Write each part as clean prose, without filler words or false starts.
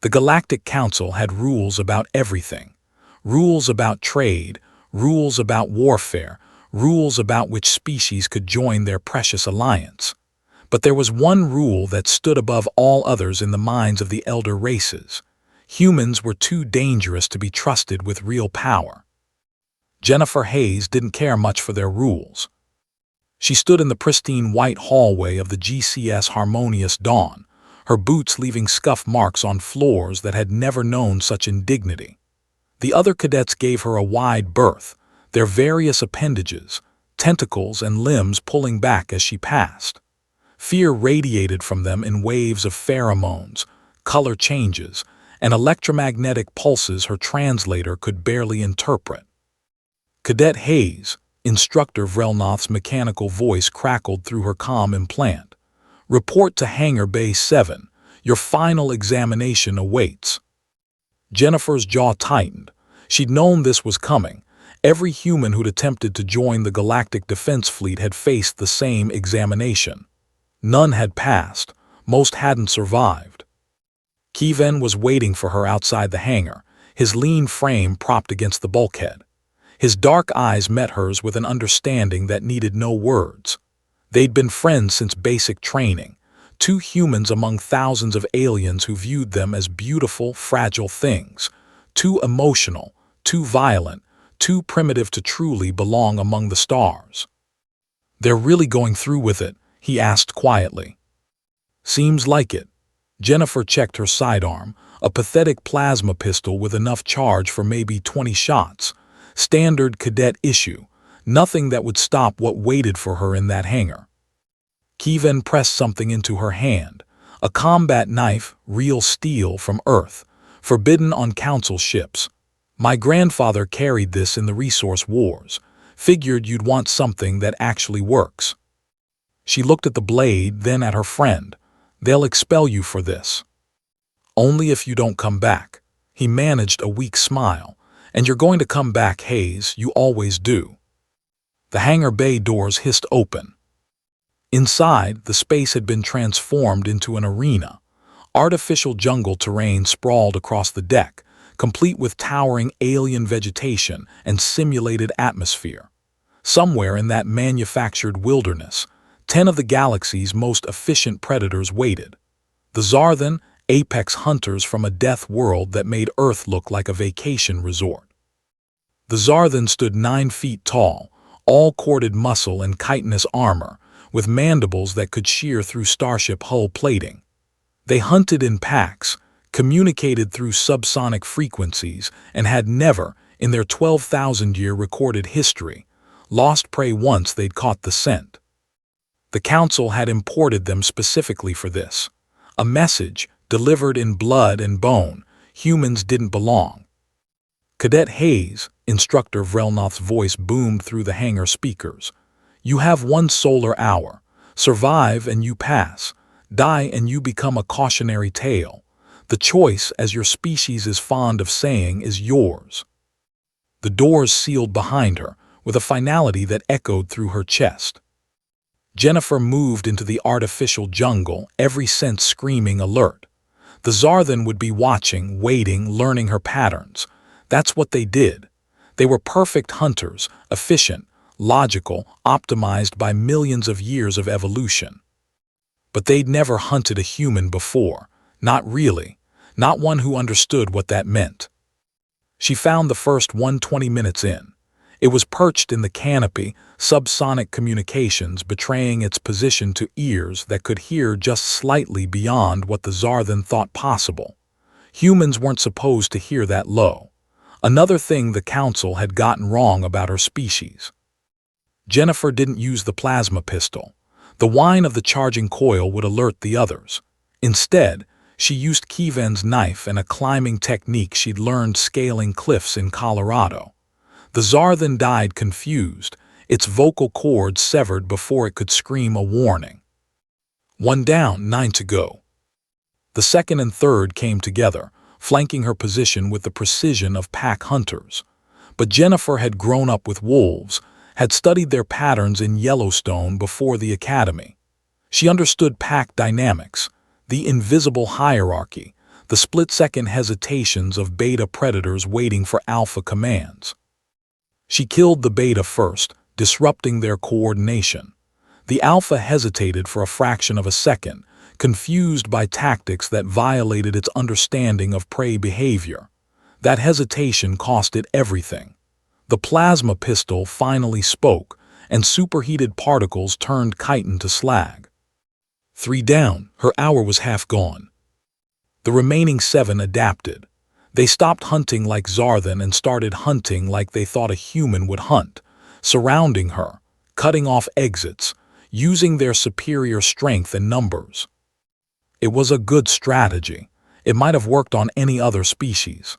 The Galactic Council had rules about everything. Rules about trade, rules about warfare, rules about which species could join their precious alliance. But there was one rule that stood above all others in the minds of the elder races. Humans were too dangerous to be trusted with real power. Jennifer Hayes didn't care much for their rules. She stood in the pristine white hallway of the GCS Harmonious Dawn, her boots leaving scuff marks on floors that had never known such indignity. The other cadets gave her a wide berth, their various appendages, tentacles and limbs pulling back as she passed. Fear radiated from them in waves of pheromones, color changes, and electromagnetic pulses her translator could barely interpret. Cadet Hayes, Instructor Vrelnoth's mechanical voice crackled through her comm implant. Report to Hangar Bay 7. Your final examination awaits. Jennifer's jaw tightened. She'd known this was coming. Every human who'd attempted to join the Galactic Defense Fleet had faced the same examination. None had passed. Most hadn't survived. Kevin was waiting for her outside the hangar, his lean frame propped against the bulkhead. His dark eyes met hers with an understanding that needed no words. They'd been friends since basic training, two humans among thousands of aliens who viewed them as beautiful, fragile things, too emotional, too violent, too primitive to truly belong among the stars. "They're really going through with it?" he asked quietly. "Seems like it." Jennifer checked her sidearm, a pathetic plasma pistol with enough charge for maybe 20 shots. Standard cadet issue, nothing that would stop what waited for her in that hangar. Kevin pressed something into her hand, a combat knife, real steel from Earth, forbidden on Council ships. "My grandfather carried this in the resource wars. Figured you'd want something that actually works." She looked at the blade, then at her friend. "They'll expel you for this." "Only if you don't come back." He managed a weak smile. "And you're going to come back, Hayes, you always do." The hangar bay doors hissed open. Inside, the space had been transformed into an arena. Artificial jungle terrain sprawled across the deck, complete with towering alien vegetation and simulated atmosphere. Somewhere in that manufactured wilderness, 10 of the galaxy's most efficient predators waited. The Zarthan, apex hunters from a death world that made Earth look like a vacation resort. The Zarthan stood 9 feet tall, all corded muscle and chitinous armor, with mandibles that could shear through starship hull plating. They hunted in packs, communicated through subsonic frequencies, and had never, in their 12,000-year recorded history, lost prey once they'd caught the scent. The Council had imported them specifically for this. A message, delivered in blood and bone: humans didn't belong. Cadet Hayes, Instructor Vrelnoth's voice boomed through the hangar speakers. "You have 1 solar hour. Survive and you pass. Die and you become a cautionary tale. The choice, as your species is fond of saying, is yours." The doors sealed behind her, with a finality that echoed through her chest. Jennifer moved into the artificial jungle, every sense screaming alert. The Zarthan would be watching, waiting, learning her patterns. That's what they did. They were perfect hunters, efficient, logical, optimized by millions of years of evolution. But they'd never hunted a human before. Not really. Not one who understood what that meant. She found the first one 20 minutes in. It was perched in the canopy, subsonic communications betraying its position to ears that could hear just slightly beyond what the Zarthan thought possible. Humans weren't supposed to hear that low. Another thing the Council had gotten wrong about her species. Jennifer didn't use the plasma pistol. The whine of the charging coil would alert the others. Instead, she used Kevin's knife and a climbing technique she'd learned scaling cliffs in Colorado. The Zarthan died confused, its vocal cords severed before it could scream a warning. 1 down, 9 to go. The second and third came together, flanking her position with the precision of pack hunters. But Jennifer had grown up with wolves, had studied their patterns in Yellowstone before the academy. She understood pack dynamics, the invisible hierarchy, the split-second hesitations of beta predators waiting for alpha commands. She killed the beta first, disrupting their coordination. The alpha hesitated for a fraction of a second, confused by tactics that violated its understanding of prey behavior. That hesitation cost it everything. The plasma pistol finally spoke, and superheated particles turned chitin to slag. 3 down, her hour was half gone. The remaining 7 adapted. They stopped hunting like Zarthan and started hunting like they thought a human would hunt, surrounding her, cutting off exits, using their superior strength and numbers. It was a good strategy. It might have worked on any other species.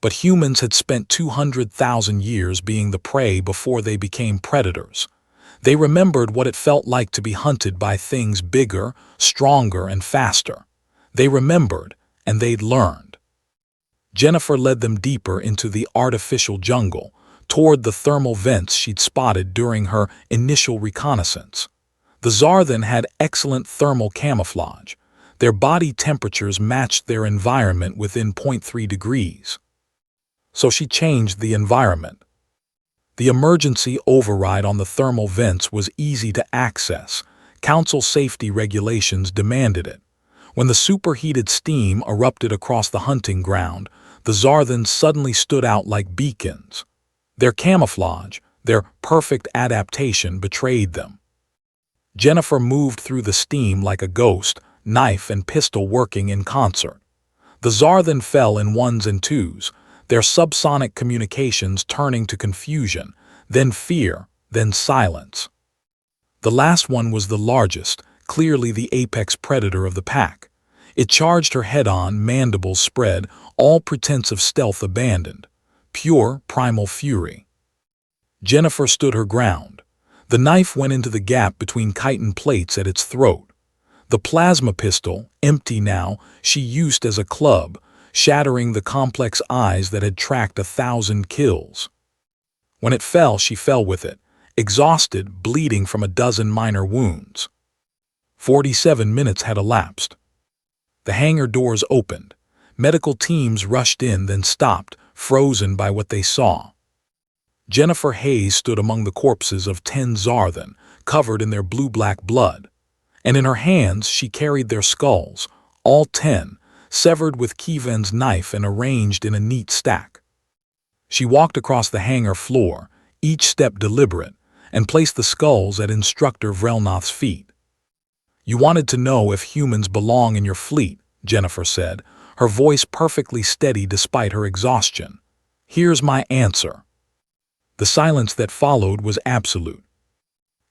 But humans had spent 200,000 years being the prey before they became predators. They remembered what it felt like to be hunted by things bigger, stronger, and faster. They remembered, and they'd learned. Jennifer led them deeper into the artificial jungle, toward the thermal vents she'd spotted during her initial reconnaissance. The Zarthan had excellent thermal camouflage. Their body temperatures matched their environment within 0.3 degrees. So she changed the environment. The emergency override on the thermal vents was easy to access. Council safety regulations demanded it. When the superheated steam erupted across the hunting ground, the Zarthans suddenly stood out like beacons. Their camouflage, their perfect adaptation betrayed them. Jennifer moved through the steam like a ghost, knife and pistol working in concert. The Zarthan fell in ones and twos, their subsonic communications turning to confusion, then fear, then silence. The last one was the largest, clearly the apex predator of the pack. It charged her head-on, mandibles spread, all pretense of stealth abandoned. Pure, primal fury. Jennifer stood her ground. The knife went into the gap between chitin plates at its throat. The plasma pistol, empty now, she used as a club, shattering the complex eyes that had tracked 1,000 kills. When it fell, she fell with it, exhausted, bleeding from a dozen minor wounds. 47 minutes had elapsed. The hangar doors opened. Medical teams rushed in, then stopped, frozen by what they saw. Jennifer Hayes stood among the corpses of 10 Zarthan, covered in their blue-black blood. And in her hands she carried their skulls, all 10, severed with Kievan's knife and arranged in a neat stack. She walked across the hangar floor, each step deliberate, and placed the skulls at Instructor Vrelnoth's feet. "You wanted to know if humans belong in your fleet," Jennifer said, her voice perfectly steady despite her exhaustion. "Here's my answer." The silence that followed was absolute.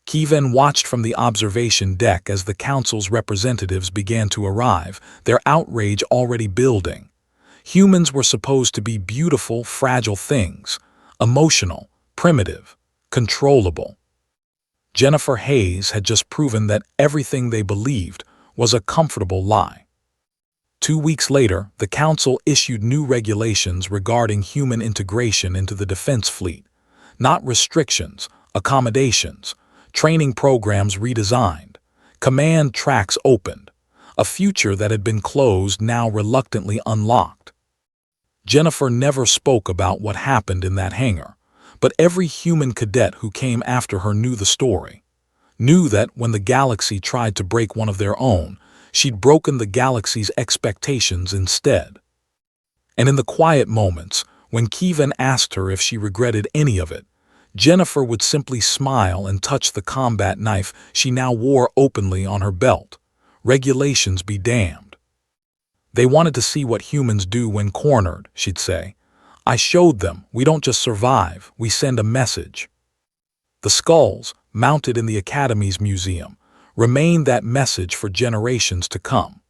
Kievan watched from the observation deck as the council's representatives began to arrive, their outrage already building. Humans were supposed to be beautiful, fragile things, emotional, primitive, controllable. Jennifer Hayes had just proven that everything they believed was a comfortable lie. 2 weeks later, the council issued new regulations regarding human integration into the defense fleet. Not restrictions, accommodations, training programs redesigned, command tracks opened, a future that had been closed now reluctantly unlocked. Jennifer never spoke about what happened in that hangar, but every human cadet who came after her knew the story, knew that when the galaxy tried to break one of their own, she'd broken the galaxy's expectations instead. And in the quiet moments, when Kievan asked her if she regretted any of it, Jennifer would simply smile and touch the combat knife she now wore openly on her belt. Regulations be damned. "They wanted to see what humans do when cornered," she'd say. "I showed them we don't just survive, we send a message." The skulls, mounted in the Academy's museum, remained that message for generations to come.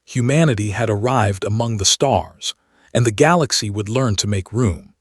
Humanity had arrived among the stars, and the galaxy would learn to make room.